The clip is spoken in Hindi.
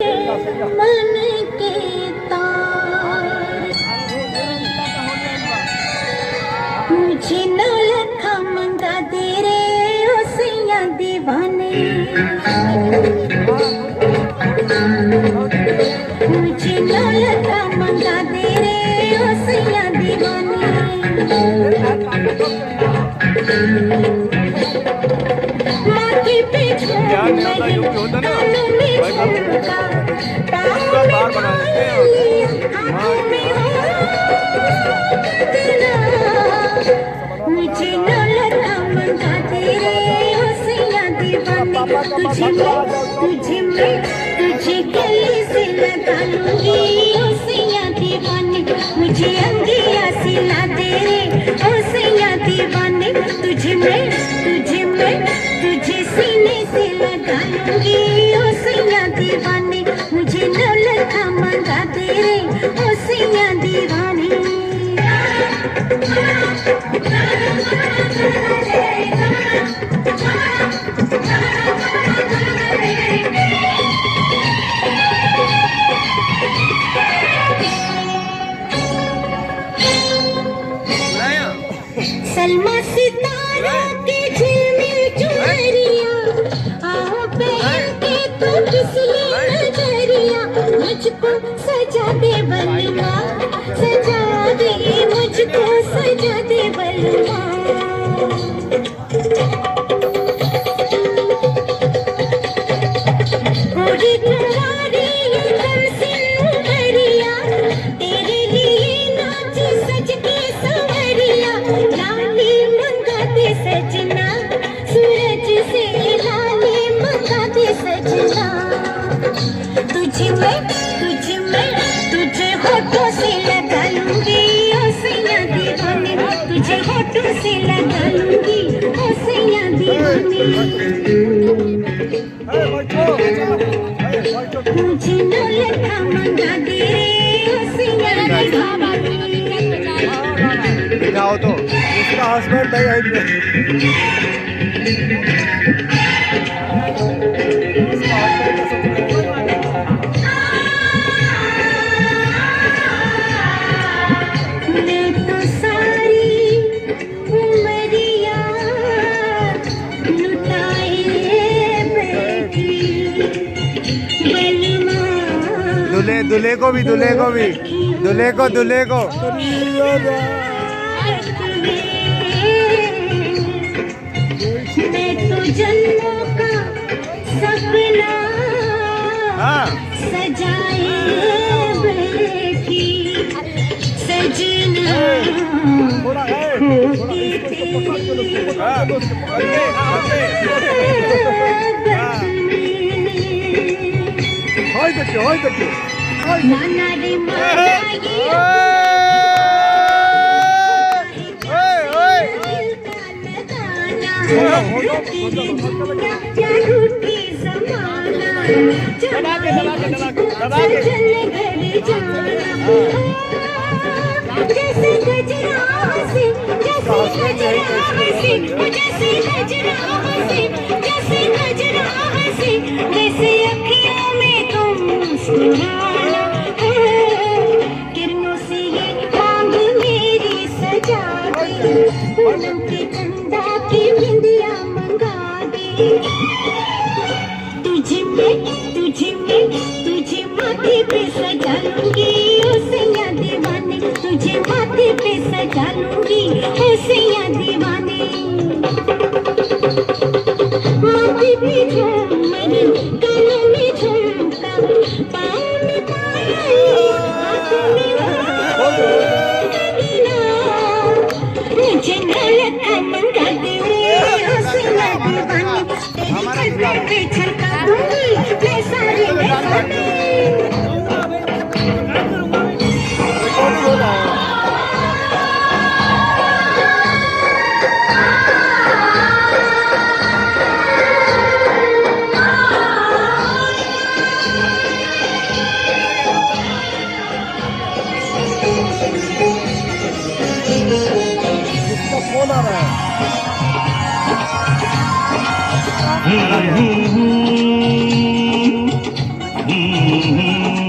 मन के तार मुझे नौलखा मंगा दे रे ओ सैया दीवाने मुझे नौलखा मंगा दे रे ओ सैया दीवाने माथे पे झूमर कानों में झुमका पूरा बार बना देते हैं मुझे नौलखा मंगा दे रे ओ सैया दीवाने तुझे गले से लगा लूंगी ओ सैया दीवाने मुझे अंगिया सिला दे रे ओ सैया दीवाने तुझे सीने से लगा लूंगी ओ सैया दीवाने मुझे नौलखा मंगा दे रे ओ सैया दीवाने सलमा सितारा के झिलमिल चुनरिया आओ पहन के तो फिसली नजरिया मुझको सजा दे बलमा सजा दे मुझको सजा दे बलमा गोरी कुंवारी कम सिन उमरिया तेरे लिए नाच सज के संवरिया लाली मंगा दे सजना सूरज से लाली मंगा दे सजना तुझे होठों से लगा लूंगी ओ सैया दीवाने तुझे होठों से लगा लूंगी ओ सैया दीवाने मुझे नौलखा मंगा दे ओ सैया दीवाने दिखाओ तो उसका हस्बैंड नहीं है मैं तो सारी उमरिया लुटाए बैठी बलमा दूल्हे को भी दूल्हे को मैं तो जन्मों का सपना सजाए बैठी सजना माना रे माना जैसे गजरा हंसे वैसे अखियों में तुम मुस्कुराना किरणों से ये मांग मेरी सजा दे पूनम की चंदा की बिंदिया मंगा दे तुझे माथे पे सजा लूंगी ओ सैया दीवाने तुझे माथे पे सजा लूंगी ओ सैया दीवाने माथे पे झूमर कानों में झुमका पाँव में पायल हाथों में कंगना मुझे नौलखा मंगा दे ओ सैया दीवाने तेरे चलते पे छलका दूंगी मैं सारी फोन आ रहा है। हूँ